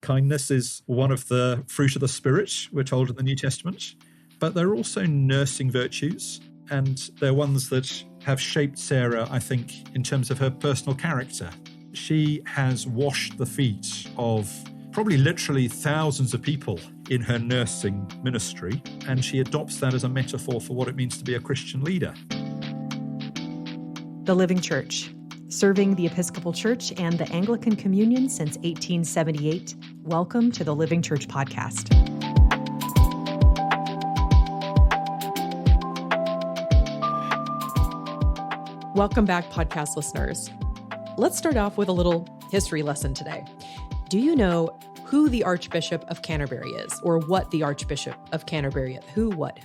Kindness is one of the fruit of the Spirit, we're told in the New Testament. But there are also nursing virtues, and they're ones that have shaped Sarah, I think, in terms of her personal character. She has washed the feet of probably literally thousands of people in her nursing ministry, and she adopts that as a metaphor for what it means to be a Christian leader. The Living Church, serving the Episcopal Church and the Anglican Communion since 1878. Welcome to the Living Church podcast. Welcome back, podcast listeners. Let's start off with a little history lesson today. Do you know who the Archbishop of Canterbury is, or what the Archbishop of Canterbury is? Who, what?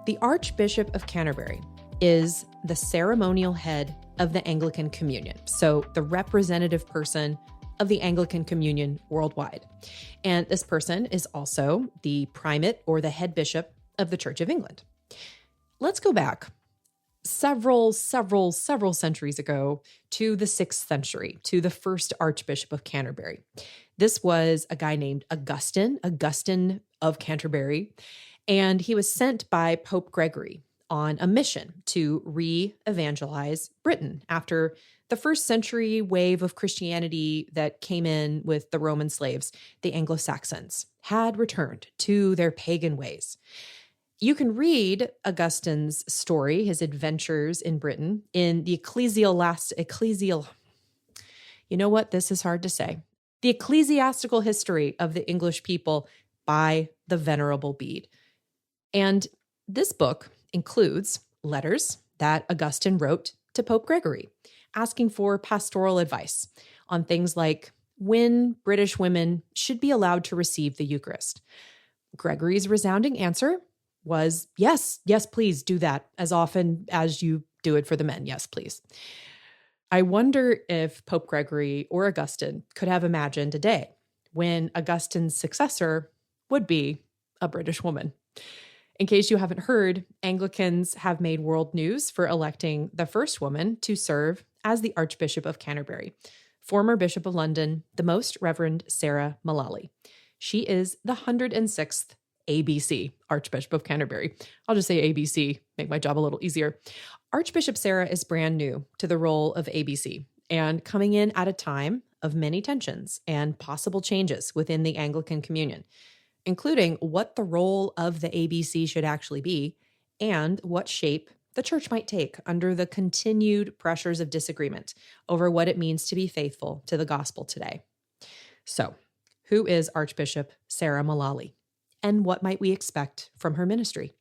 The Archbishop of Canterbury is the ceremonial head of the Anglican Communion, so the representative person of the Anglican Communion worldwide. And this person is also the primate or the head bishop of the Church of England. Let's go back several centuries ago to the 6th century, to the first Archbishop of Canterbury. This was a guy named Augustine of Canterbury, and he was sent by Pope Gregory on a mission to re-evangelize Britain after the first century wave of Christianity that came in with the Roman slaves, the Anglo-Saxons, had returned to their pagan ways. You can read Augustine's story, his adventures in Britain, in the the ecclesiastical history of the English people by the Venerable Bede. And this book includes letters that Augustine wrote to Pope Gregory, asking for pastoral advice on things like when British women should be allowed to receive the Eucharist. Gregory's resounding answer was, yes, please do that as often as you do it for the men. Yes, please. I wonder if Pope Gregory or Augustine could have imagined a day when Augustine's successor would be a British woman. In case you haven't heard, Anglicans have made world news for electing the first woman to serve as the Archbishop of Canterbury, former Bishop of London, the Most Reverend Sarah Mullally. She is the 106th ABC, Archbishop of Canterbury. I'll just say ABC, make my job a little easier. Archbishop Sarah is brand new to the role of ABC and coming in at a time of many tensions and possible changes within the Anglican Communion, including what the role of the ABC should actually be and what shape the church might take under the continued pressures of disagreement over what it means to be faithful to the gospel today. So, who is Archbishop Sarah Mullally? And what might we expect from her ministry?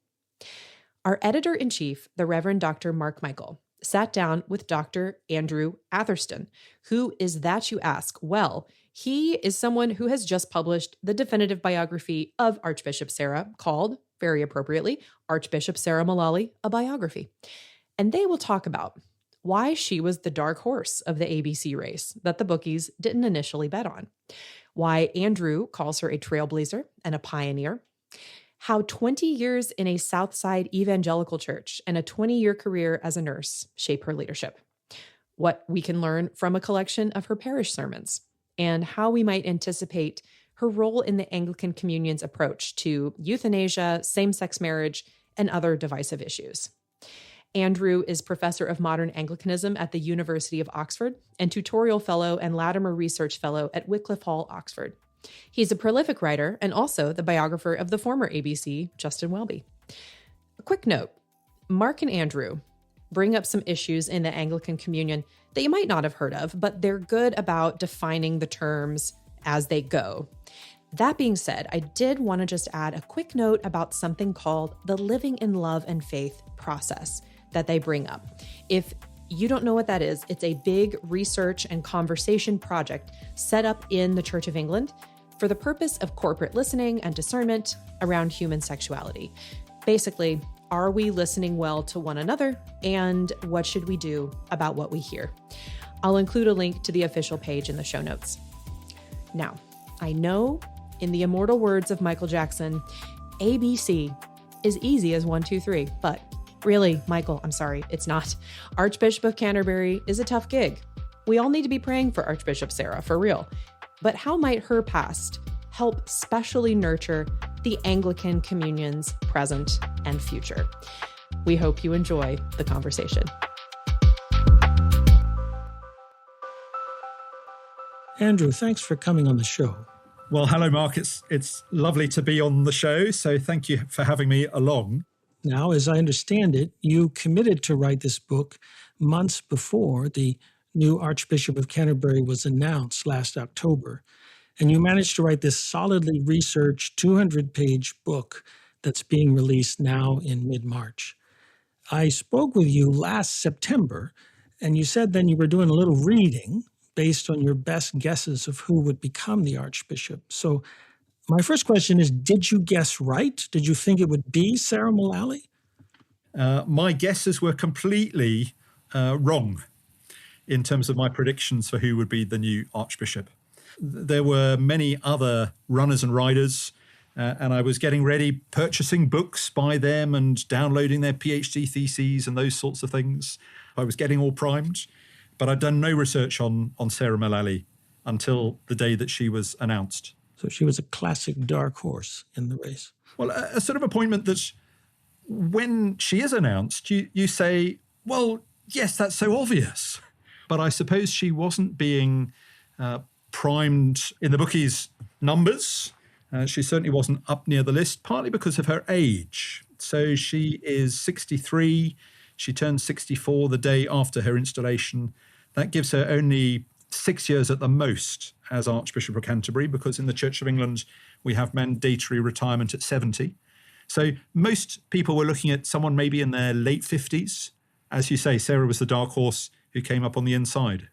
Our editor-in-chief, the Reverend Dr. Mark Michael, sat down with Dr. Andrew Atherstone. Who is that, you ask? Well, he is someone who has just published the definitive biography of Archbishop Sarah, called, very appropriately, Archbishop Sarah Mullally, a Biography. And they will talk about why she was the dark horse of the ABC race that the bookies didn't initially bet on, why Andrew calls her a trailblazer and a pioneer, how 20 years in a Southside evangelical church and a 20-year career as a nurse shape her leadership, what we can learn from a collection of her parish sermons, and how we might anticipate her role in the Anglican Communion's approach to euthanasia, same-sex marriage, and other divisive issues. Andrew is professor of modern Anglicanism at the University of Oxford and tutorial fellow and Latimer research fellow at Wycliffe Hall, Oxford. He's a prolific writer and also the biographer of the former ABC, Justin Welby. A quick note, Mark and Andrew bring up some issues in the Anglican Communion that you might not have heard of, but they're good about defining the terms as they go. That being said, I did want to just add a quick note about something called the Living in Love and Faith process that they bring up. If you don't know what that is, it's a big research and conversation project set up in the Church of England for the purpose of corporate listening and discernment around human sexuality. Basically, are we listening well to one another, and what should we do about what we hear? I'll include a link to the official page in the show notes. Now, I know in the immortal words of Michael Jackson, ABC is easy as 1, 2, 3, but really, Michael, I'm sorry, it's not. Archbishop of Canterbury is a tough gig. We all need to be praying for Archbishop Sarah, for real. but how might her past help specially nurture the Anglican Communion's present and future? We hope you enjoy the conversation. Andrew, thanks for coming on the show. Well, hello, Mark. It's lovely to be on the show, so thank you for having me along. Now, as I understand it, you committed to write this book months before the new Archbishop of Canterbury was announced last October, and you managed to write this solidly researched 200-page book that's being released now in mid-March. I spoke with you last September, and you said then you were doing a little reading based on your best guesses of who would become the Archbishop. So my first question is, did you guess right? Did you think it would be Sarah Mullally? My guesses were completely wrong in terms of my predictions for who would be the new Archbishop. There were many other runners and riders, and I was getting ready, purchasing books by them and downloading their PhD theses and those sorts of things. I was getting all primed, but I'd done no research on Sarah Mullally until the day that she was announced. So she was a classic dark horse in the race. Well, a sort of appointment that when she is announced, you say, well, yes, that's so obvious. But I suppose she wasn't being primed in the bookies' numbers. She certainly wasn't up near the list, partly because of her age. So she is 63. She turned 64 the day after her installation. That gives her only 6 years at the most as Archbishop of Canterbury, because in the Church of England, we have mandatory retirement at 70. So most people were looking at someone maybe in their late 50s. As you say, Sarah was the dark horse who came up on the inside.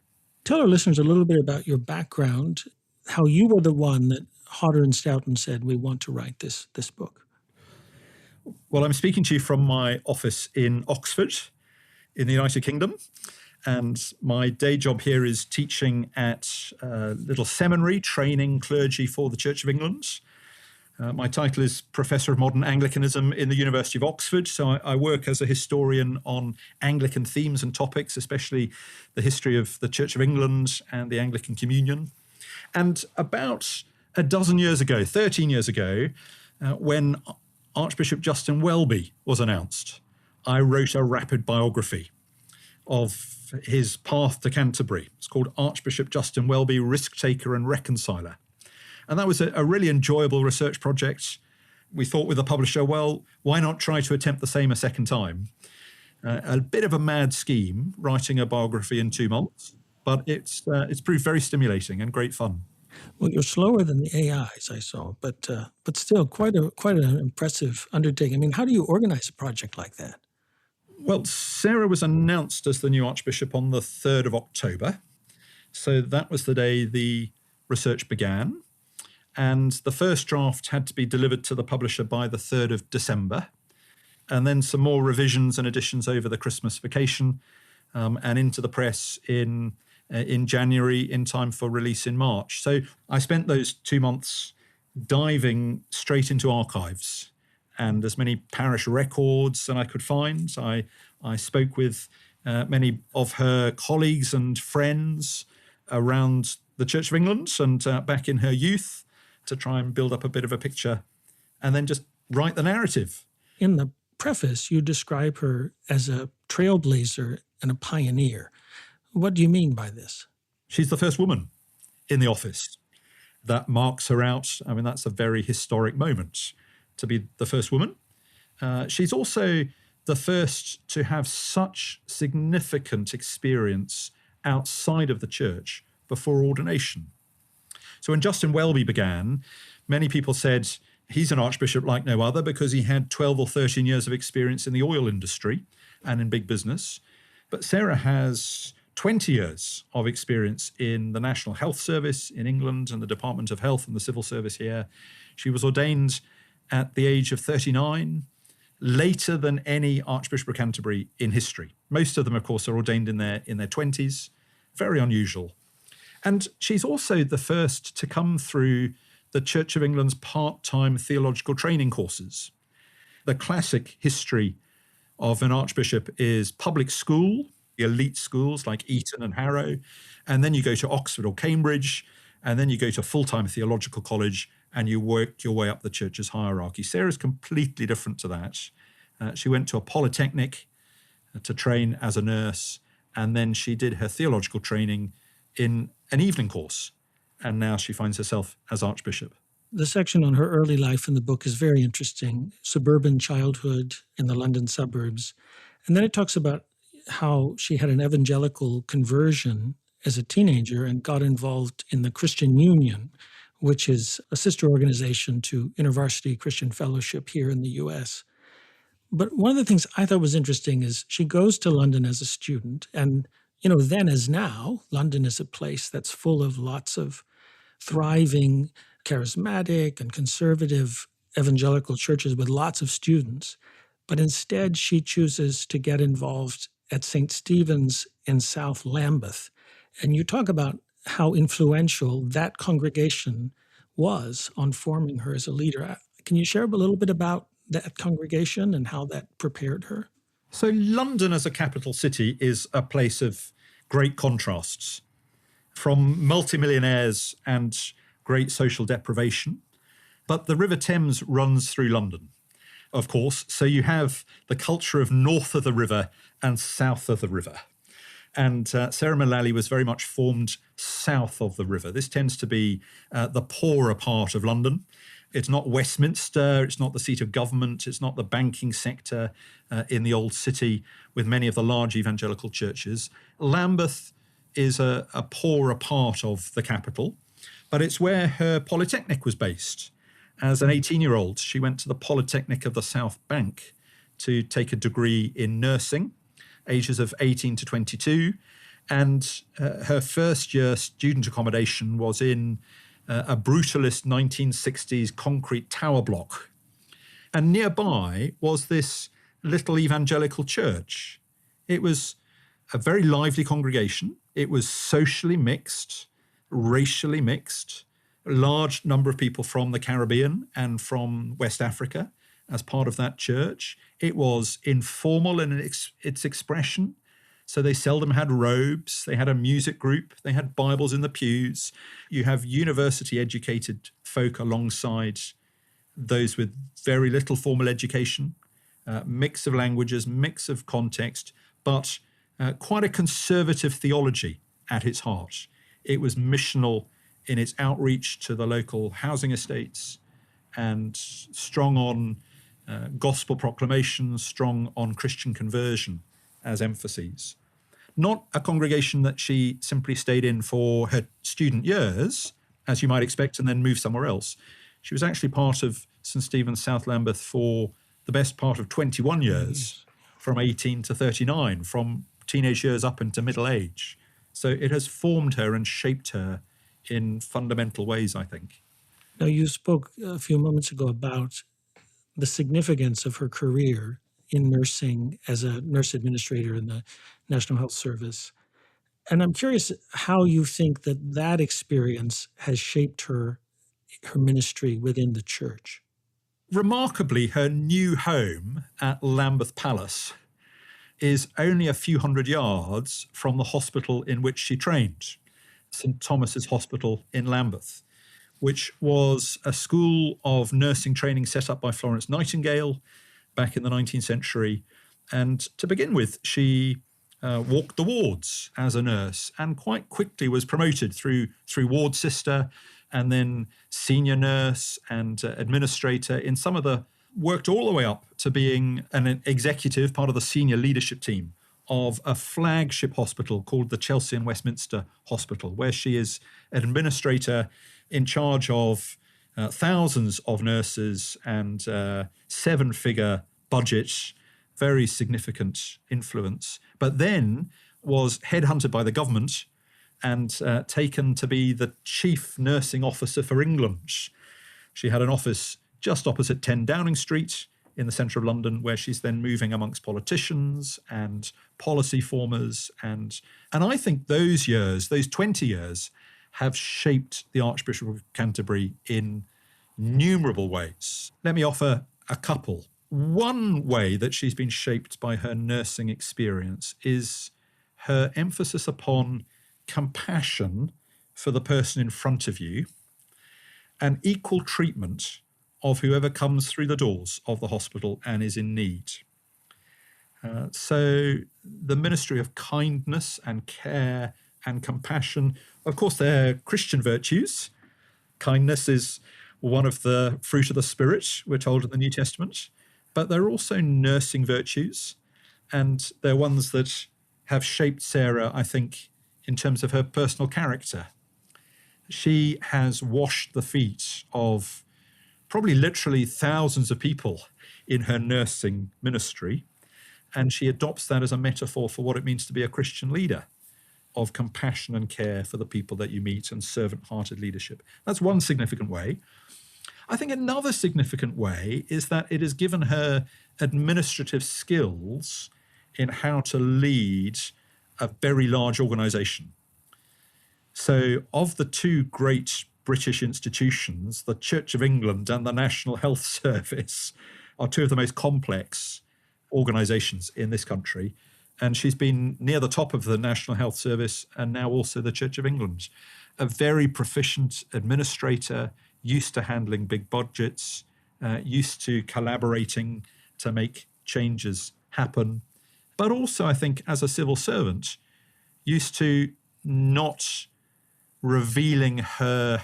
Tell our listeners a little bit about your background, how you were the one that Hodder and Stoughton said, we want to write this book. Well, I'm speaking to you from my office in Oxford in the United Kingdom. And my day job here is teaching at a little seminary, training clergy for the Church of England. My title is Professor of Modern Anglicanism in the University of Oxford. So I work as a historian on Anglican themes and topics, especially the history of the Church of England and the Anglican Communion. And about a dozen years ago, 13 years ago, when Archbishop Justin Welby was announced, I wrote a rapid biography of his path to Canterbury. It's called Archbishop Justin Welby, Risk Taker and Reconciler. And that was a really enjoyable research project. We thought with the publisher, well, why not try to attempt the same a second time? A bit of a mad scheme, writing a biography in 2 months, but it's proved very stimulating and great fun. Well, you're slower than the AIs, I saw, but still quite an impressive undertaking. I mean, how do you organize a project like that? Well, Sarah was announced as the new Archbishop on the 3rd of October. So that was the day the research began. And the first draft had to be delivered to the publisher by the 3rd of December. And then some more revisions and additions over the Christmas vacation and into the press in January in time for release in March. So I spent those 2 months diving straight into archives and as many parish records than I could find. I spoke with many of her colleagues and friends around the Church of England and back in her youth to try and build up a bit of a picture and then just write the narrative. In the preface, you describe her as a trailblazer and a pioneer. What do you mean by this? She's the first woman in the office. That marks her out. I mean, that's a very historic moment to be the first woman. She's also the first to have such significant experience outside of the church before ordination. So when Justin Welby began, many people said he's an archbishop like no other because he had 12 or 13 years of experience in the oil industry and in big business. But Sarah has 20 years of experience in the National Health Service in England and the Department of Health and the Civil Service here. She was ordained at the age of 39, later than any Archbishop of Canterbury in history. Most of them, of course, are ordained in their 20s. Very unusual. And she's also the first to come through the Church of England's part-time theological training courses. The classic history of an archbishop is public school, the elite schools like Eton and Harrow, and then you go to Oxford or Cambridge, and then you go to full-time theological college and you work your way up the church's hierarchy. Sarah's completely different to that. She went to a polytechnic to train as a nurse, and then she did her theological training in an evening course, and now she finds herself as Archbishop. The section on her early life in the book is very interesting. Suburban childhood in the London suburbs. And then it talks about how she had an evangelical conversion as a teenager and got involved in the Christian Union, which is a sister organization to InterVarsity Christian Fellowship here in the U.S. But one of the things I thought was interesting is she goes to London as a student. And, then as now, London is a place that's full of lots of thriving, charismatic and conservative evangelical churches with lots of students. But instead, she chooses to get involved at St. Stephen's in South Lambeth. And you talk about how influential that congregation was on forming her as a leader. Can you share a little bit about that congregation and how that prepared her? So London as a capital city is a place of great contrasts, from multimillionaires and great social deprivation. But the River Thames runs through London, of course. So you have the culture of north of the river and south of the river. And Sarah Mullally was very much formed south of the river. This tends to be the poorer part of London. It's not Westminster, it's not the seat of government, it's not the banking sector in the old city with many of the large evangelical churches. Lambeth is a poorer part of the capital, but it's where her polytechnic was based. As an 18-year-old, she went to the Polytechnic of the South Bank to take a degree in nursing, ages of 18 to 22. And her first year student accommodation was in a brutalist 1960s concrete tower block. And nearby was this little evangelical church. It was a very lively congregation. It was socially mixed, racially mixed, a large number of people from the Caribbean and from West Africa as part of that church. It was informal in its expression. So they seldom had robes. They had a music group. They had Bibles in the pews. You have university-educated folk alongside those with very little formal education, mix of languages, mix of context, but quite a conservative theology at its heart. It was missional in its outreach to the local housing estates and strong on gospel proclamation, strong on Christian conversion as emphases. Not a congregation that she simply stayed in for her student years, as you might expect, and then moved somewhere else. She was actually part of St. Stephen's South Lambeth for the best part of 21 years, from 18 to 39, from teenage years up into middle age. So it has formed her and shaped her in fundamental ways, I think. Now, you spoke a few moments ago about the significance of her career in nursing as a nurse administrator in the National Health Service. And I'm curious how you think that experience has shaped her ministry within the church. Remarkably, her new home at Lambeth Palace is only a few hundred yards from the hospital in which she trained, St. Thomas's Hospital in Lambeth, which was a school of nursing training set up by Florence Nightingale back in the 19th century. And to begin with, she walked the wards as a nurse and quite quickly was promoted through ward sister and then senior nurse and administrator in some of the, worked all the way up to being an executive, part of the senior leadership team of a flagship hospital called the Chelsea and Westminster Hospital, where she is an administrator in charge of thousands of nurses and seven-figure budget, very significant influence, but then was headhunted by the government and taken to be the chief nursing officer for England. She had an office just opposite 10 Downing Street in the centre of London, where she's then moving amongst politicians and policy formers. And I think those years, those 20 years, have shaped the Archbishop of Canterbury in innumerable ways. Let me offer a couple. One way that she's been shaped by her nursing experience is her emphasis upon compassion for the person in front of you, and equal treatment of whoever comes through the doors of the hospital and is in need. So the ministry of kindness and care and compassion, of course, they're Christian virtues. Kindness is one of the fruit of the Spirit, we're told in the New Testament, but they're also nursing virtues, and they're ones that have shaped Sarah, I think, in terms of her personal character. She has washed the feet of probably literally thousands of people in her nursing ministry, and she adopts that as a metaphor for what it means to be a Christian leader, of compassion and care for the people that you meet and servant-hearted leadership. That's one significant way. I think another significant way is that it has given her administrative skills in how to lead a very large organization. So of the two great British institutions, the Church of England and the National Health Service are two of the most complex organizations in this country. And she's been near the top of the National Health Service and now also the Church of England. A very proficient administrator, used to handling big budgets, used to collaborating to make changes happen. But also, I think, as a civil servant, used to not revealing her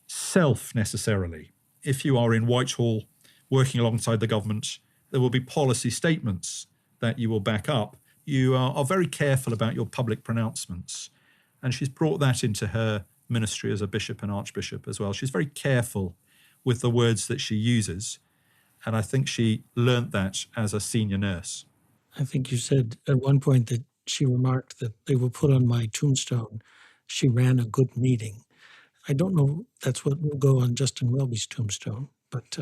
self necessarily. If you are in Whitehall working alongside the government, there will be policy statements that you will back up. You are very careful about your public pronouncements. And she's brought that into her ministry as a bishop and archbishop as well. She's very careful with the words that she uses. And I think she learnt that as a senior nurse. I think you said at one point that she remarked that they will put on my tombstone, "She ran a good meeting." I don't know if that's what will go on Justin Welby's tombstone, but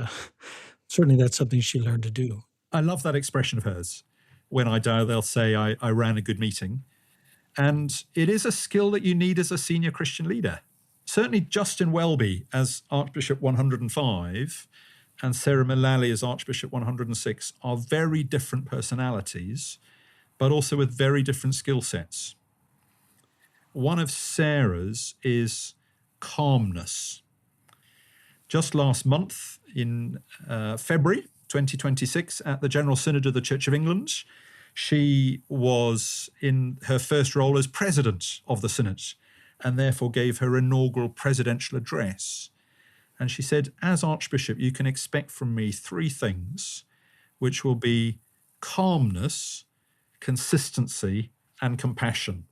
certainly that's something she learned to do. I love that expression of hers. When I die, they'll say, I ran a good meeting. And it is a skill that you need as a senior Christian leader. Certainly Justin Welby as Archbishop 105 and Sarah Mullally as Archbishop 106 are very different personalities, but also with very different skill sets. One of Sarah's is calmness. Just last month in February 2026 at the General Synod of the Church of England, she was in her first role as president of the Synod and therefore gave her inaugural presidential address. And she said, as Archbishop, you can expect from me three things, which will be calmness, consistency, and compassion.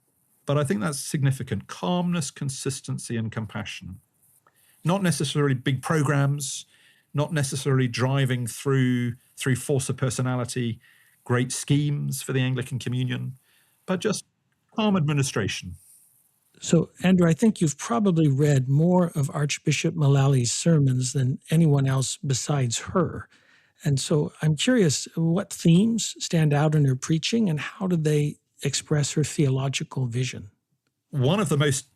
But I think that's significant. Calmness, consistency, and compassion. Not necessarily big programs, not necessarily driving through force of personality, great schemes for the Anglican Communion, but just calm administration. So, Andrew, I think you've probably read more of Archbishop Mullally's sermons than anyone else besides her. And so I'm curious, what themes stand out in her preaching and how do they express her theological vision? One of the most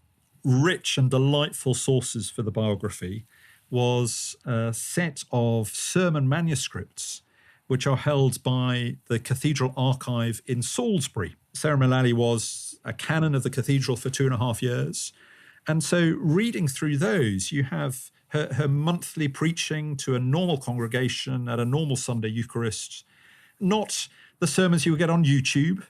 rich and delightful sources for the biography was a set of sermon manuscripts which are held by the Cathedral Archive in Salisbury. Sarah Mullally was a canon of the cathedral for 2.5 years. And so reading through those, you have her monthly preaching to a normal congregation at a normal Sunday Eucharist, not the sermons you would get on YouTube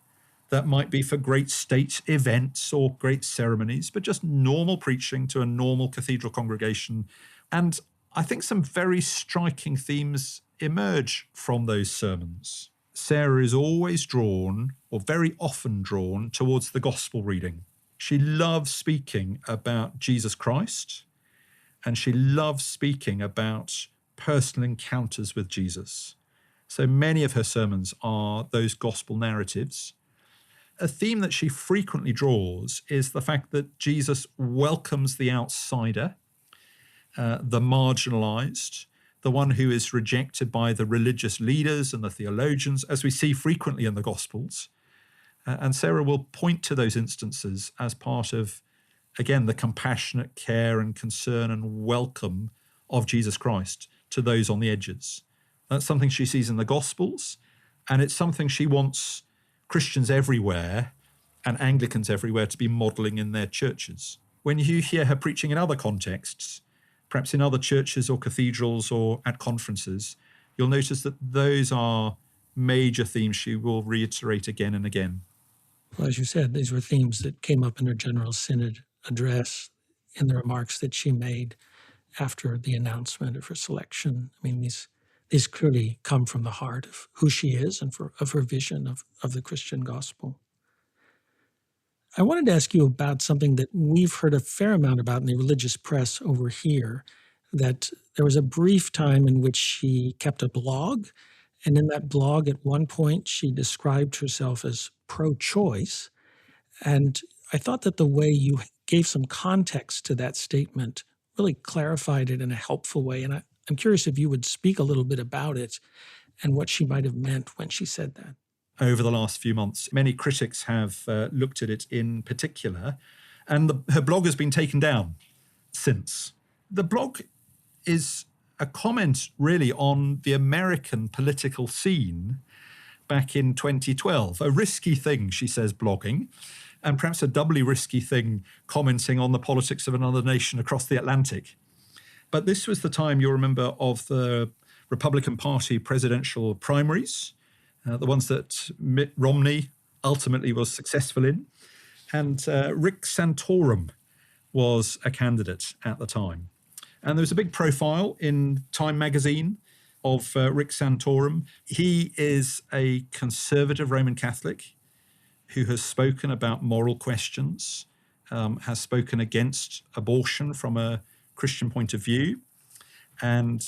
that might be for great state events or great ceremonies, but just normal preaching to a normal cathedral congregation. And I think some very striking themes emerge from those sermons. Sarah is always drawn, or very often drawn, towards the gospel reading. She loves speaking about Jesus Christ, and she loves speaking about personal encounters with Jesus. So many of her sermons are those gospel narratives. A theme that she frequently draws is the fact that Jesus welcomes the outsider, the marginalized, the one who is rejected by the religious leaders and the theologians, as we see frequently in the Gospels. And Sarah will point to those instances as part of, again, the compassionate care and concern and welcome of Jesus Christ to those on the edges. That's something she sees in the Gospels, and it's something she wants Christians everywhere and Anglicans everywhere to be modelling in their churches. when you hear her preaching in other contexts, perhaps in other churches or cathedrals or at conferences, you'll notice that those are major themes she will reiterate again and again. Well, as you said, these were themes that came up in her General Synod address, in the remarks that she made after the announcement of her selection. I mean, these clearly come from the heart of who she is and of her vision of the Christian gospel. I wanted to ask you about something that we've heard a fair amount about in the religious press over here, that there was a brief time in which she kept a blog, and in that blog at one point she described herself as pro-choice. And I thought that the way you gave some context to that statement really clarified it in a helpful way. And I'm curious if you would speak a little bit about it and what she might have meant when she said that. Over the last few months, many critics have looked at it in particular, and her blog has been taken down since. The blog is a comment really on the American political scene back in 2012. A risky thing, she says, blogging, and perhaps a doubly risky thing commenting on the politics of another nation across the Atlantic. But this was the time, you'll remember, of the Republican Party presidential primaries, the ones that Mitt Romney ultimately was successful in. And Rick Santorum was a candidate at the time. And there was a big profile in Time magazine of Rick Santorum. He is a conservative Roman Catholic who has spoken about moral questions, has spoken against abortion from a Christian point of view, and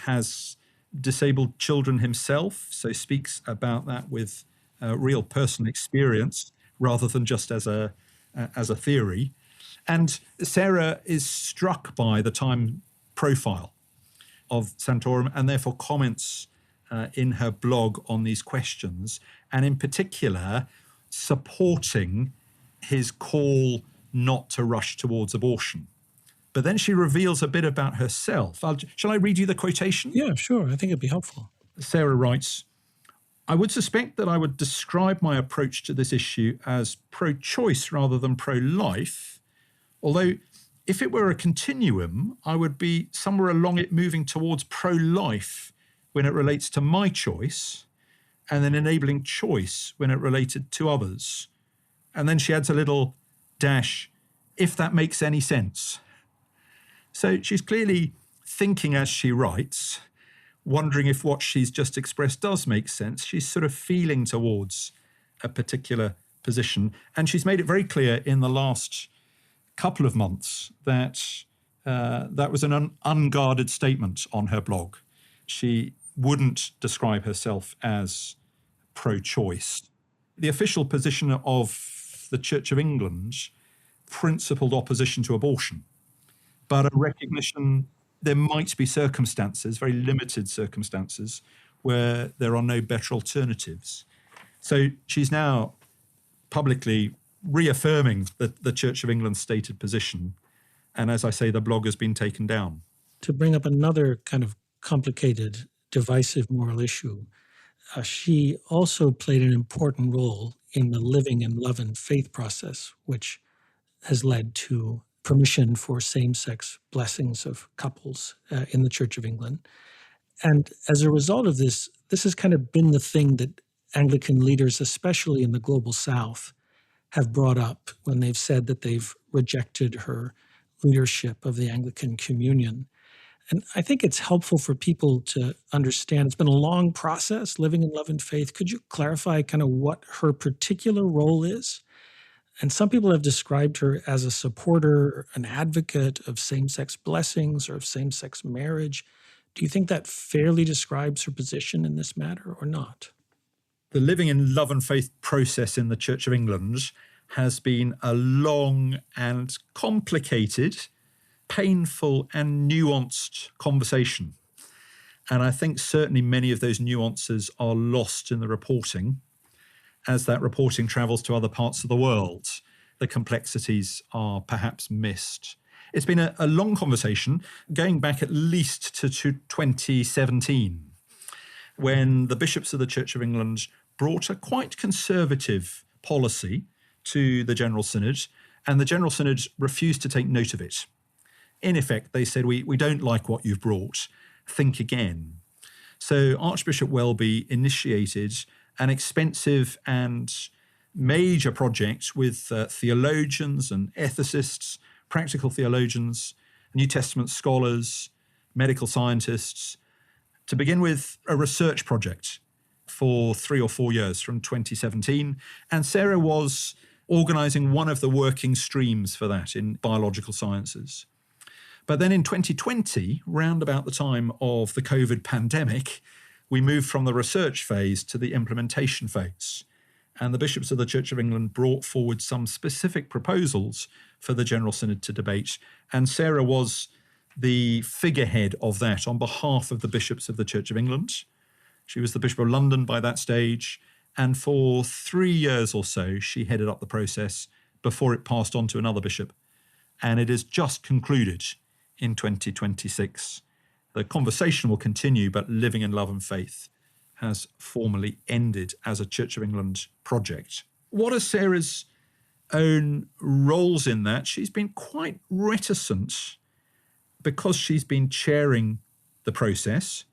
has disabled children himself, so speaks about that with real personal experience rather than just as a theory. And Sarah is struck by the Time profile of Santorum and therefore comments in her blog on these questions, and in particular supporting his call not to rush towards abortion. But then she reveals a bit about herself. Shall I read you the quotation? Yeah, sure. I think it'd be helpful. Sarah writes, "I would suspect that I would describe my approach to this issue as pro-choice rather than pro-life, although if it were a continuum, I would be somewhere along it moving towards pro-life when it relates to my choice, and then enabling choice when it related to others." And then she adds a little dash, "if that makes any sense." So she's clearly thinking as she writes, wondering if what she's just expressed does make sense. She's sort of feeling towards a particular position. And she's made it very clear in the last couple of months that that was an unguarded statement on her blog. She wouldn't describe herself as pro-choice. The official position of the Church of England, principled opposition to abortion, but a recognition there might be circumstances, very limited circumstances, where there are no better alternatives. So she's now publicly reaffirming the Church of England's stated position. And as I say, the blog has been taken down. To bring up another kind of complicated, divisive moral issue, she also played an important role in the living in love and faith process, which has led to permission for same-sex blessings of couples in the Church of England. And as a result of this, this has kind of been the thing that Anglican leaders, especially in the global South, have brought up when they've said that they've rejected her leadership of the Anglican Communion. And I think it's helpful for people to understand it's been a long process, living in love and faith. Could you clarify kind of what her particular role is? And some people have described her as a supporter, an advocate of same-sex blessings or of same-sex marriage. Do you think that fairly describes her position in this matter or not? The living in love and faith process in the Church of England has been a long and complicated, painful and nuanced conversation. And I think certainly many of those nuances are lost in the reporting. As that reporting travels to other parts of the world, the complexities are perhaps missed. It's been a long conversation, going back at least to 2017, when the bishops of the Church of England brought a quite conservative policy to the General Synod And the General Synod refused to take note of it. In effect, they said, we don't like what you've brought. Think again. So Archbishop Welby initiated an expensive and major project with theologians and ethicists, practical theologians, New Testament scholars, medical scientists, to begin with a research project for 3 or 4 years from 2017. And Sarah was organising one of the working streams for that in biological sciences. But then in 2020, round about the time of the COVID pandemic, we moved from the research phase to the implementation phase. And the bishops of the Church of England brought forward some specific proposals for the General Synod to debate. And Sarah was the figurehead of that on behalf of the bishops of the Church of England. She was the Bishop of London by that stage. And for 3 years or so, she headed up the process before it passed on to another bishop. And it is just concluded in 2026. The conversation will continue, but Living in Love and Faith has formally ended as a Church of England project. What are Sarah's own roles in that? She's been quite reticent, because she's been chairing the process,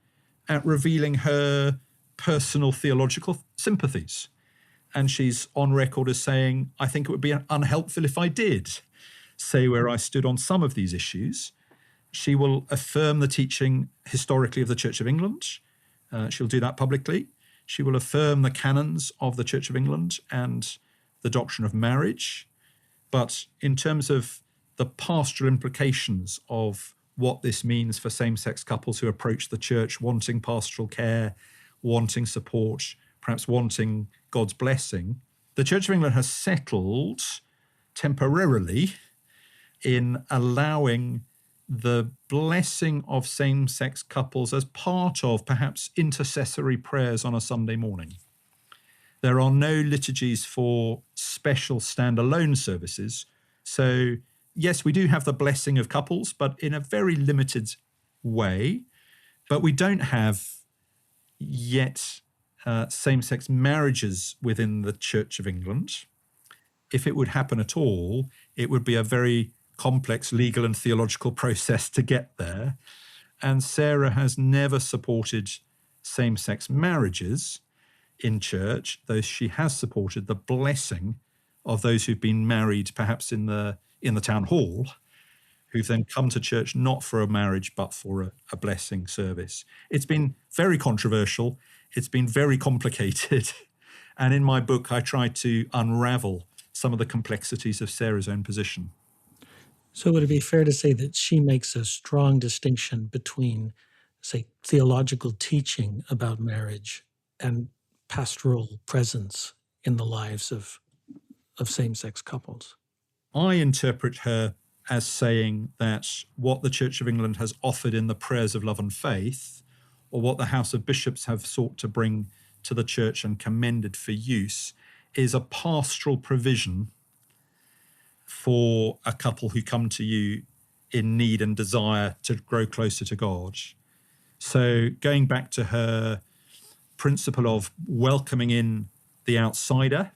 at revealing her personal theological sympathies. And she's on record as saying, I think it would be unhelpful if I did say where I stood on some of these issues. She will affirm the teaching historically of the Church of England. She'll do that publicly. She will affirm the canons of the Church of England and the doctrine of marriage. But in terms of the pastoral implications of what this means for same-sex couples who approach the church wanting pastoral care, wanting support, perhaps wanting God's blessing, the Church of England has settled temporarily in allowing the blessing of same-sex couples as part of perhaps intercessory prayers on a Sunday morning. There are no liturgies for special standalone services. So yes, we do have the blessing of couples, but in a very limited way. But we don't have yet same-sex marriages within the Church of England. If it would happen at all, it would be a very complex legal and theological process to get there. And Sarah has never supported same-sex marriages in church, though she has supported the blessing of those who've been married perhaps in the town hall, who've then come to church not for a marriage but for a blessing service. It's been very controversial. It's been very complicated. And in my book, I try to unravel some of the complexities of Sarah's own position. So would it be fair to say that she makes a strong distinction between, say, theological teaching about marriage and pastoral presence in the lives of same-sex couples? I interpret her as saying that what the Church of England has offered in the prayers of love and faith, or what the House of Bishops have sought to bring to the church and commended for use, is a pastoral provision for a couple who come to you in need and desire to grow closer to God. So going back to her principle of welcoming in the outsider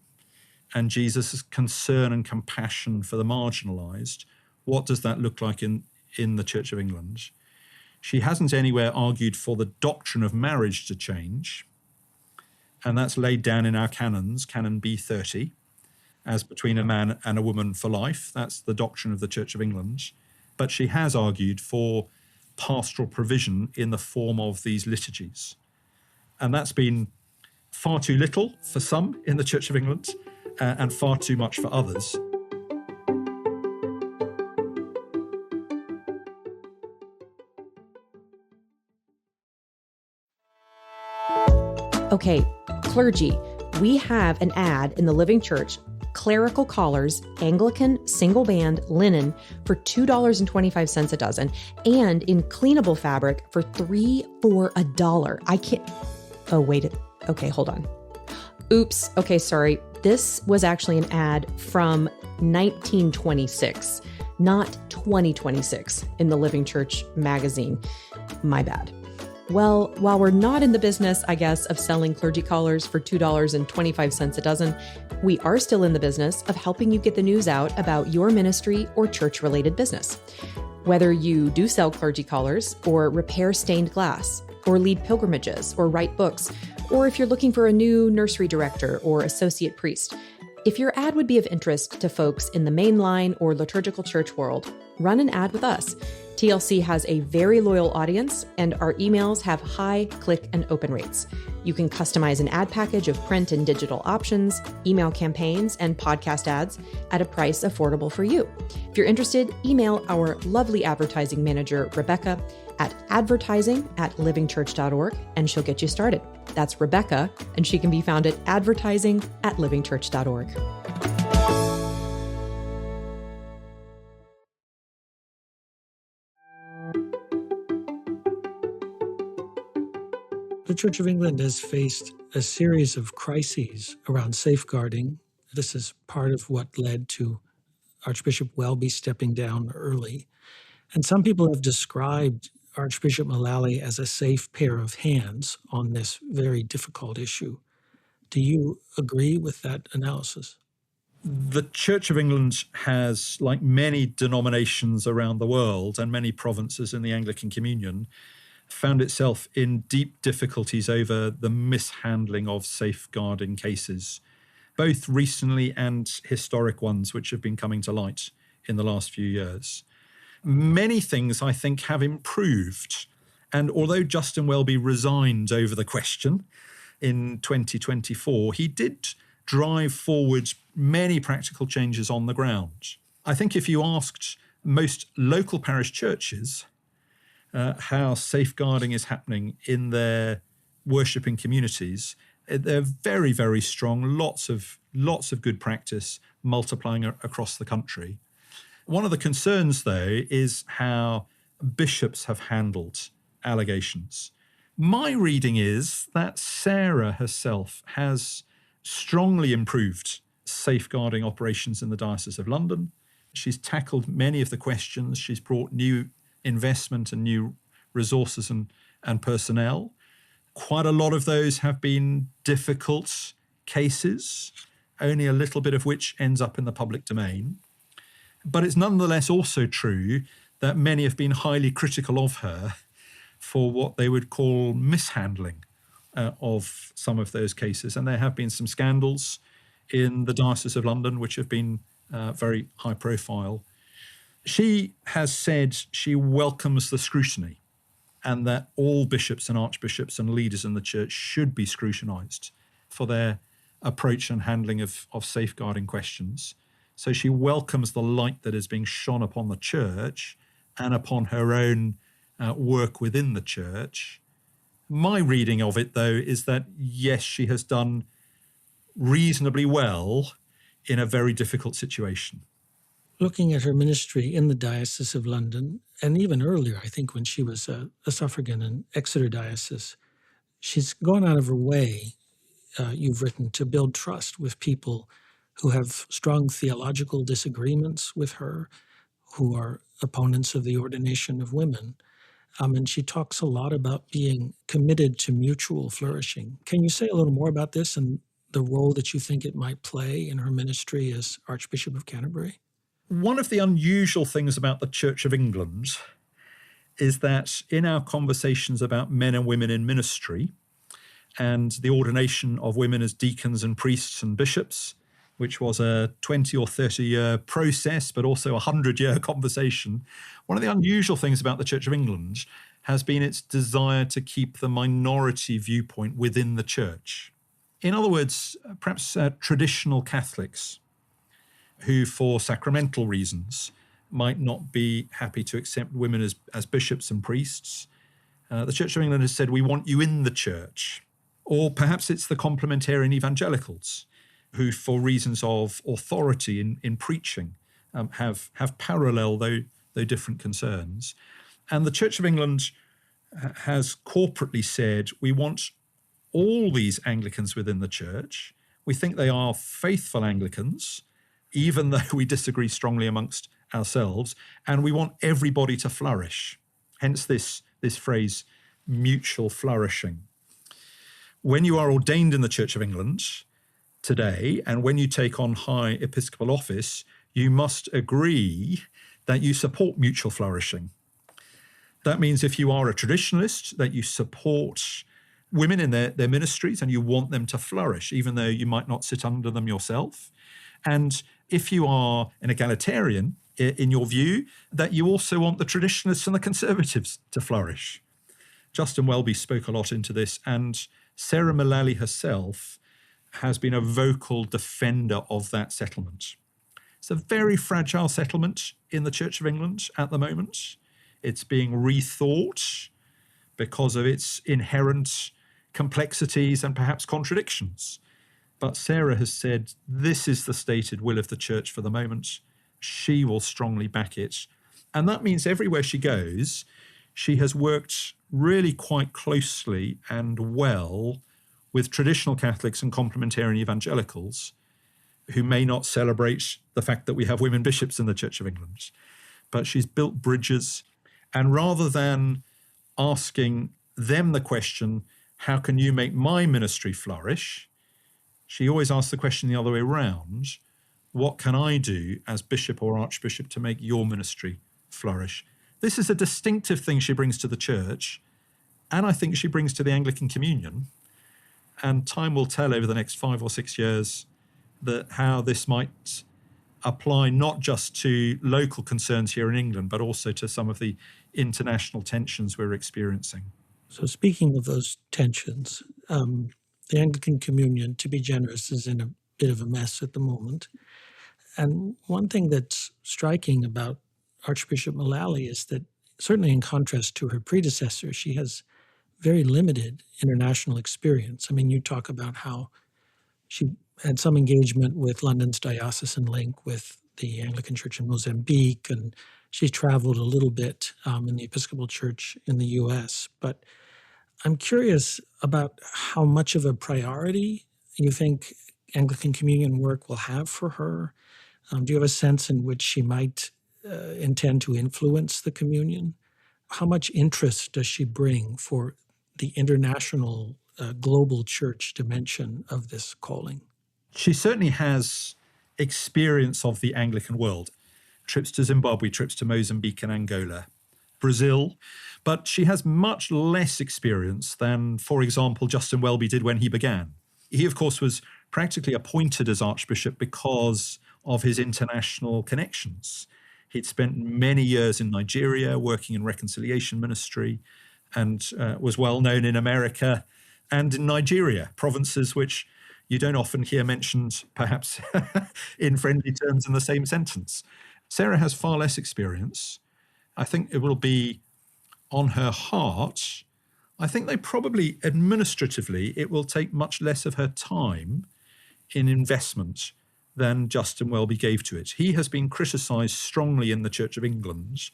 and Jesus' concern and compassion for the marginalised, what does that look like in the Church of England? She hasn't anywhere argued for the doctrine of marriage to change, and that's laid down in our canons, Canon B30, as between a man and a woman for life. That's the doctrine of the Church of England. But she has argued for pastoral provision in the form of these liturgies. And that's been far too little for some in the Church of England and far too much for others. Okay, clergy, we have an ad in the Living Church, clerical collars, Anglican single band linen for $2.25 a dozen, and in cleanable fabric for $3 for $1. I can't, oh, wait, okay, hold on. Oops, okay, sorry. This was actually an ad from 1926, not 2026 in the Living Church magazine. My bad. Well, while we're not in the business, I guess, of selling clergy collars for $2.25 a dozen, we are still in the business of helping you get the news out about your ministry or church-related business. Whether you do sell clergy collars, or repair stained glass, or lead pilgrimages, or write books, or if you're looking for a new nursery director or associate priest, if your ad would be of interest to folks in the mainline or liturgical church world, run an ad with us. TLC has a very loyal audience, and our emails have high click and open rates. You can customize an ad package of print and digital options, email campaigns, and podcast ads at a price affordable for you. If you're interested, email our lovely advertising manager, Rebecca, at advertising@livingchurch.org, and she'll get you started. That's Rebecca, and she can be found at advertising@livingchurch.org. The Church of England has faced a series of crises around safeguarding. This is part of what led to Archbishop Welby stepping down early. And some people have described Archbishop Mullally as a safe pair of hands on this very difficult issue. Do you agree with that analysis? The Church of England has, like many denominations around the world and many provinces in the Anglican Communion, found itself in deep difficulties over the mishandling of safeguarding cases, both recently and historic ones which have been coming to light in the last few years. Many things, I think, have improved. And although Justin Welby resigned over the question in 2024, he did drive forward many practical changes on the ground. I think if you asked most local parish churches how safeguarding is happening in their worshipping communities, they're very, very strong, lots of good practice multiplying across the country. One of the concerns, though, is how bishops have handled allegations. My reading is that Sarah herself has strongly improved safeguarding operations in the Diocese of London. She's tackled many of the questions. She's brought new investment and new resources and personnel. Quite a lot of those have been difficult cases, only a little bit of which ends up in the public domain. But it's nonetheless also true that many have been highly critical of her for what they would call mishandling of some of those cases. And there have been some scandals in the Diocese of London which have been very high profile. She has said she welcomes the scrutiny and that all bishops and archbishops and leaders in the church should be scrutinized for their approach and handling of safeguarding questions. So she welcomes the light that is being shone upon the church and upon her own work within the church. My reading of it, though, is that, yes, she has done reasonably well in a very difficult situation. Looking at her ministry in the Diocese of London, and even earlier, I think when she was a suffragan in Exeter Diocese, she's gone out of her way, you've written, to build trust with people who have strong theological disagreements with her, who are opponents of the ordination of women. And she talks a lot about being committed to mutual flourishing. Can you say a little more about this and the role that you think it might play in her ministry as Archbishop of Canterbury? One of the unusual things about the Church of England is that in our conversations about men and women in ministry and the ordination of women as deacons and priests and bishops, which was a 20 or 30-year process, but also a 100-year conversation, one of the unusual things about the Church of England has been its desire to keep the minority viewpoint within the church. In other words, perhaps traditional Catholics who, for sacramental reasons, might not be happy to accept women as bishops and priests. The Church of England has said, we want you in the church. Or perhaps it's the complementarian evangelicals who, for reasons of authority in preaching, have parallel, though different concerns. And the Church of England has corporately said, we want all these Anglicans within the church. We think they are faithful Anglicans, even though we disagree strongly amongst ourselves, and we want everybody to flourish. Hence this phrase, mutual flourishing. When you are ordained in the Church of England today, and when you take on high episcopal office, you must agree that you support mutual flourishing. That means if you are a traditionalist, that you support women in their ministries and you want them to flourish, even though you might not sit under them yourself. And if you are an egalitarian, in your view, that you also want the traditionalists and the conservatives to flourish. Justin Welby spoke a lot into this, and Sarah Mullally herself has been a vocal defender of that settlement. It's a very fragile settlement in the Church of England at the moment. It's being rethought because of its inherent complexities and perhaps contradictions. But Sarah has said, this is the stated will of the Church for the moment. She will strongly back it. And that means everywhere she goes, she has worked really quite closely and well with traditional Catholics and complementarian evangelicals who may not celebrate the fact that we have women bishops in the Church of England. But she's built bridges. And rather than asking them the question, how can you make my ministry flourish? She always asks the question the other way around. What can I do as bishop or archbishop to make your ministry flourish? This is a distinctive thing she brings to the church, and I think she brings to the Anglican Communion. And time will tell over the next 5 or 6 years that how this might apply not just to local concerns here in England, but also to some of the international tensions we're experiencing. So speaking of those tensions, the Anglican Communion, to be generous, is in a bit of a mess at the moment. And one thing that's striking about Archbishop Mullally is that, certainly in contrast to her predecessor, she has very limited international experience. I mean, you talk about how she had some engagement with London's diocesan link with the Anglican Church in Mozambique, and she traveled a little bit in the Episcopal Church in the U.S. But I'm curious about how much of a priority you think Anglican Communion work will have for her. Do you have a sense in which she might intend to influence the communion? How much interest does she bring for the international, global church dimension of this calling? She certainly has experience of the Anglican world. Trips to Zimbabwe, trips to Mozambique and Angola, Brazil. But she has much less experience than, for example, Justin Welby did when he began. He, of course, was practically appointed as Archbishop because of his international connections. He'd spent many years in Nigeria working in reconciliation ministry and was well known in America and in Nigeria, provinces which you don't often hear mentioned perhaps in friendly terms in the same sentence. Sarah has far less experience. I think it will be on her heart. I think they probably administratively, it will take much less of her time in investment than Justin Welby gave to it. He has been criticised strongly in the Church of England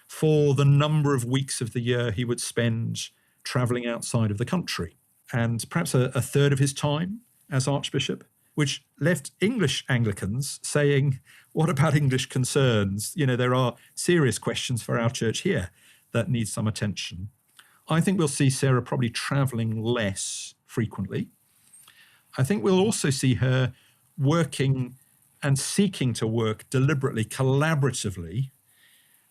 for the number of weeks of the year he would spend travelling outside of the country, and perhaps a third of his time as Archbishop, which left English Anglicans saying, what about English concerns? You know, there are serious questions for our church here that need some attention. I think we'll see Sarah probably travelling less frequently. I think we'll also see her working and seeking to work deliberately, collaboratively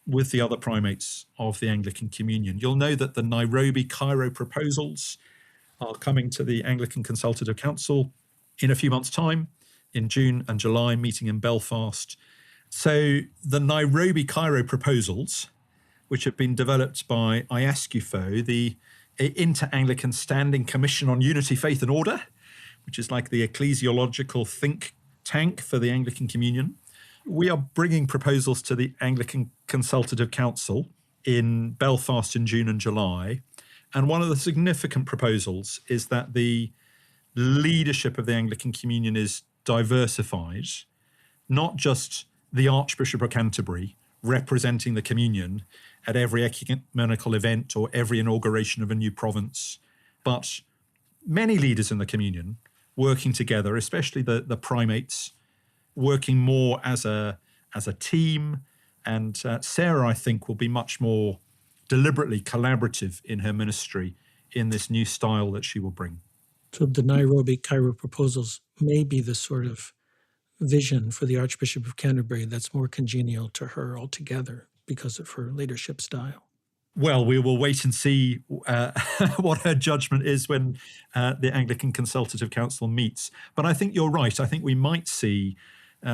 with the other primates of the Anglican Communion. You'll know that the Nairobi Cairo proposals are coming to the Anglican Consultative Council in a few months' time, in June and July, meeting in Belfast. So the Nairobi Cairo proposals, which have been developed by IASCUFO, the Inter-Anglican Standing Commission on Unity, Faith and Order, which is like the ecclesiological think tank for the Anglican Communion. We are bringing proposals to the Anglican Consultative Council in Belfast in June and July. And one of the significant proposals is that the leadership of the Anglican Communion is diversified, not just the Archbishop of Canterbury representing the communion at every ecumenical event or every inauguration of a new province, but many leaders in the communion working together, especially the primates, working more as a team. And Sarah, I think, will be much more deliberately collaborative in her ministry in this new style that she will bring. So the Nairobi Cairo proposals may be the sort of vision for the Archbishop of Canterbury that's more congenial to her altogether because of her leadership style. Well, we will wait and see what her judgment is when the Anglican Consultative Council meets. But I think you're right. I think we might see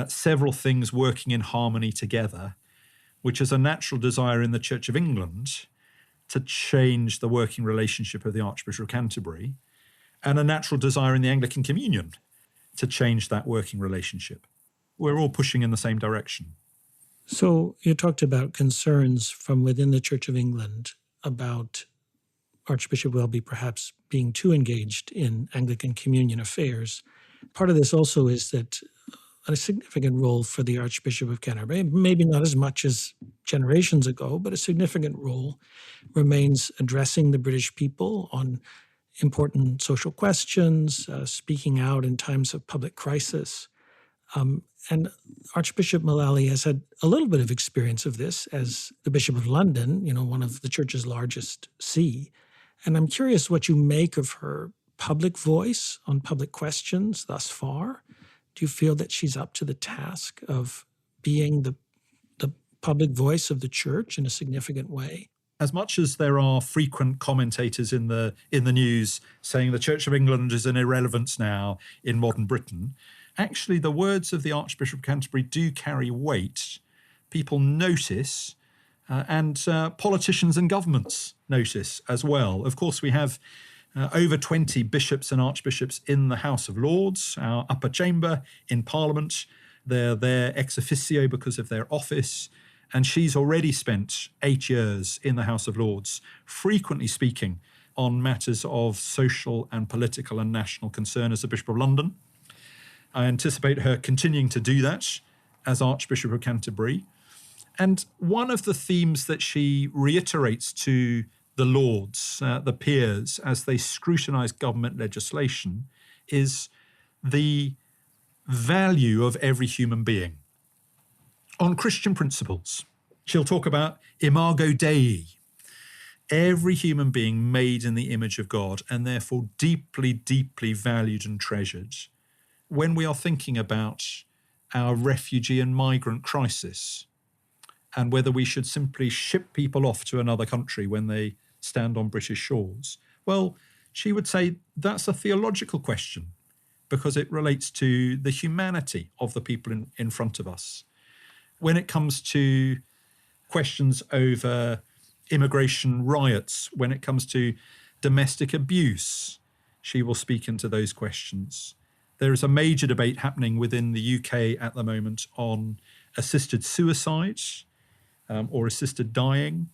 several things working in harmony together, which is a natural desire in the Church of England to change the working relationship of the Archbishop of Canterbury, and a natural desire in the Anglican Communion to change that working relationship. We're all pushing in the same direction. So you talked about concerns from within the Church of England about Archbishop Welby perhaps being too engaged in Anglican Communion affairs. Part of this also is that a significant role for the Archbishop of Canterbury, maybe not as much as generations ago, but a significant role remains addressing the British people on important social questions, speaking out in times of public crisis. And Archbishop Mullally has had a little bit of experience of this as the Bishop of London, one of the Church's largest see. And I'm curious what you make of her public voice on public questions thus far. Do you feel that she's up to the task of being the public voice of the Church in a significant way? As much as there are frequent commentators in the news saying the Church of England is an irrelevance now in modern Britain, actually the words of the Archbishop of Canterbury do carry weight. People notice, and politicians and governments notice as well. Of course, we have over 20 bishops and archbishops in the House of Lords, our upper chamber in Parliament. They're there ex officio because of their office. And she's already spent 8 years in the House of Lords, frequently speaking on matters of social and political and national concern as the Bishop of London. I anticipate her continuing to do that as Archbishop of Canterbury. And one of the themes that she reiterates to the Lords, the peers, as they scrutinise government legislation, is the value of every human being on Christian principles. She'll talk about imago Dei, every human being made in the image of God and therefore deeply, deeply valued and treasured. When we are thinking about our refugee and migrant crisis and whether we should simply ship people off to another country when they stand on British shores, well, she would say that's a theological question because it relates to the humanity of the people in front of us. When it comes to questions over immigration riots, when it comes to domestic abuse, she will speak into those questions. There is a major debate happening within the UK at the moment on assisted suicide or assisted dying.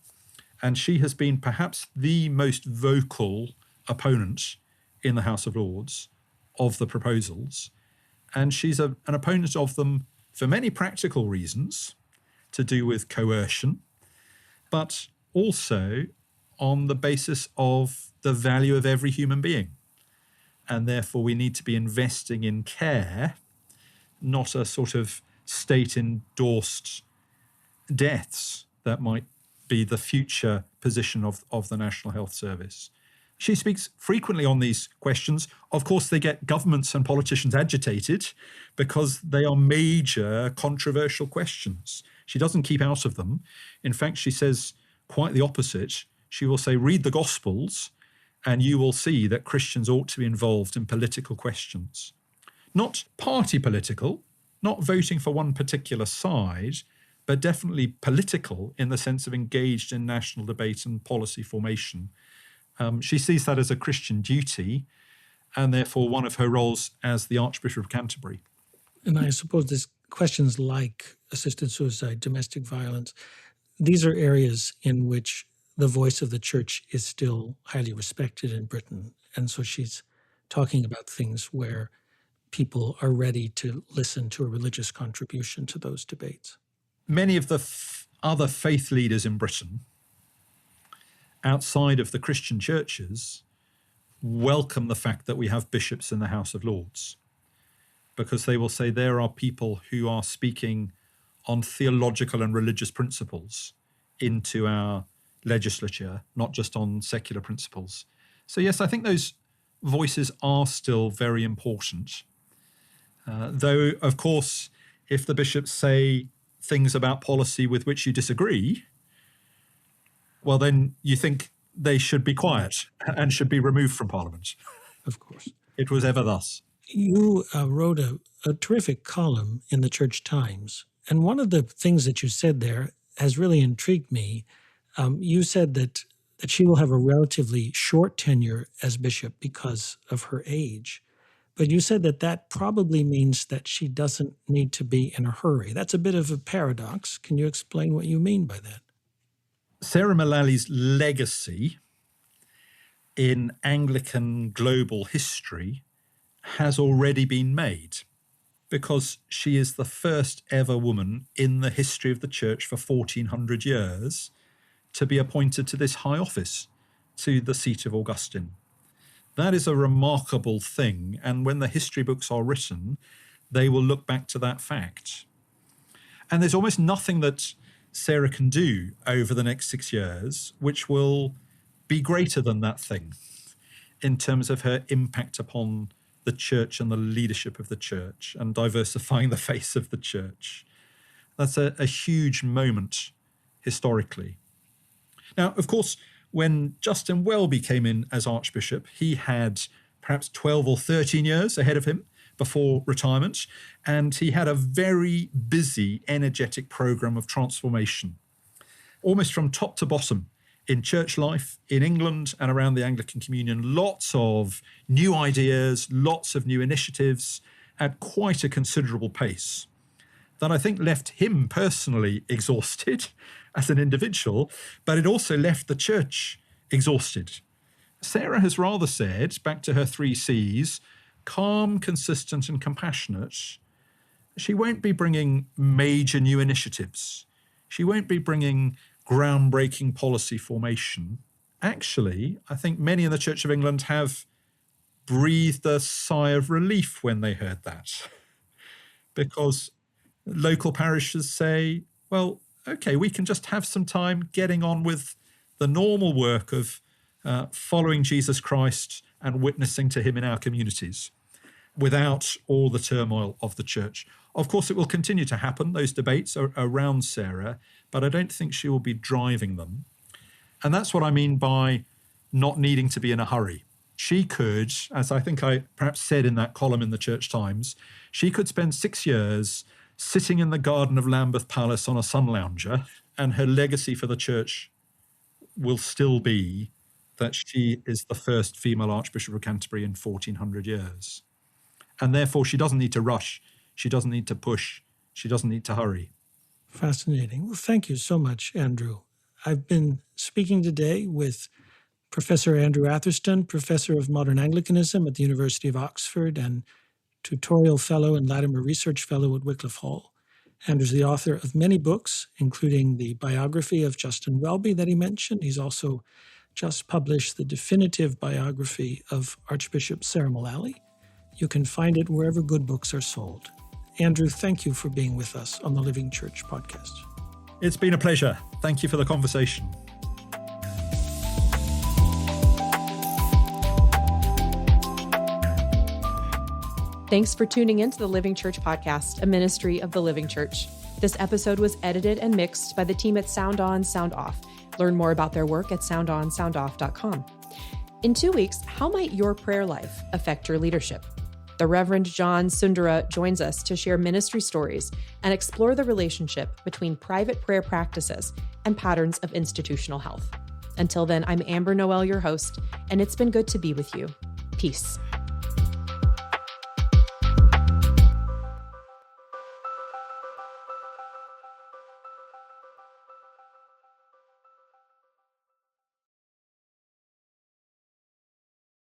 And she has been perhaps the most vocal opponent in the House of Lords of the proposals. And she's an opponent of them for many practical reasons to do with coercion, but also on the basis of the value of every human being. And therefore we need to be investing in care, not a sort of state-endorsed deaths that might be the future position of the National Health Service. She speaks frequently on these questions. Of course, they get governments and politicians agitated because they are major controversial questions. She doesn't keep out of them. In fact, she says quite the opposite. She will say, read the Gospels, and you will see that Christians ought to be involved in political questions. Not party political, not voting for one particular side, but definitely political in the sense of engaged in national debate and policy formation. She sees that as a Christian duty and therefore one of her roles as the Archbishop of Canterbury. And I suppose there's questions like assisted suicide, domestic violence. These are areas in which the voice of the Church is still highly respected in Britain. And so she's talking about things where people are ready to listen to a religious contribution to those debates. Many of the other faith leaders in Britain outside of the Christian churches welcome the fact that we have bishops in the House of Lords, because they will say there are people who are speaking on theological and religious principles into our legislature, not just on secular principles. So yes, I think those voices are still very important. Though, of course, if the bishops say things about policy with which you disagree, well, then you think they should be quiet and should be removed from Parliament. Of course. It was ever thus. You wrote a terrific column in the Church Times, and one of the things that you said there has really intrigued me. You said that she will have a relatively short tenure as bishop because of her age. But you said that probably means that she doesn't need to be in a hurry. That's a bit of a paradox. Can you explain what you mean by that? Sarah Mullally's legacy in Anglican global history has already been made, because she is the first ever woman in the history of the church for 1400 years to be appointed to this high office, to the seat of Augustine. That is a remarkable thing, and when the history books are written, they will look back to that fact. And there's almost nothing that Sarah can do over the next 6 years which will be greater than that thing in terms of her impact upon the church and the leadership of the church and diversifying the face of the church. That's a huge moment historically. Now, of course, when Justin Welby came in as Archbishop, he had perhaps 12 or 13 years ahead of him before retirement, and he had a very busy, energetic program of transformation, almost from top to bottom in church life in England and around the Anglican Communion. Lots of new ideas, lots of new initiatives at quite a considerable pace that I think left him personally exhausted as an individual, but it also left the church exhausted. Sarah has rather said, back to her 3 C's, calm, consistent, and compassionate. She won't be bringing major new initiatives. She won't be bringing groundbreaking policy formation. Actually, I think many in the Church of England have breathed a sigh of relief when they heard that, because local parishes say, well, okay, we can just have some time getting on with the normal work of following Jesus Christ and witnessing to him in our communities without all the turmoil of the church. Of course, it will continue to happen. Those debates are around Sarah, but I don't think she will be driving them. And that's what I mean by not needing to be in a hurry. She could, as I think I perhaps said in that column in the Church Times, she could spend 6 years sitting in the garden of Lambeth Palace on a sun lounger, and her legacy for the church will still be that she is the first female Archbishop of Canterbury in 1400 years. And therefore, she doesn't need to rush. She doesn't need to push. She doesn't need to hurry. Fascinating. Well, thank you so much, Andrew. I've been speaking today with Professor Andrew Atherstone, Professor of Modern Anglicanism at the University of Oxford and Tutorial Fellow and Latimer Research Fellow at Wycliffe Hall. Andrew's the author of many books, including the biography of Justin Welby that he mentioned. He's also just published the definitive biography of Archbishop Sarah Mullally. You can find it wherever good books are sold. Andrew, thank you for being with us on the Living Church podcast. It's been a pleasure. Thank you for the conversation. Thanks for tuning in to the Living Church podcast, a ministry of the Living Church. This episode was edited and mixed by the team at Sound On, Sound Off. Learn more about their work at soundonsoundoff.com. In 2 weeks, how might your prayer life affect your leadership? The Reverend John Sundara joins us to share ministry stories and explore the relationship between private prayer practices and patterns of institutional health. Until then, I'm Amber Noel, your host, and it's been good to be with you. Peace.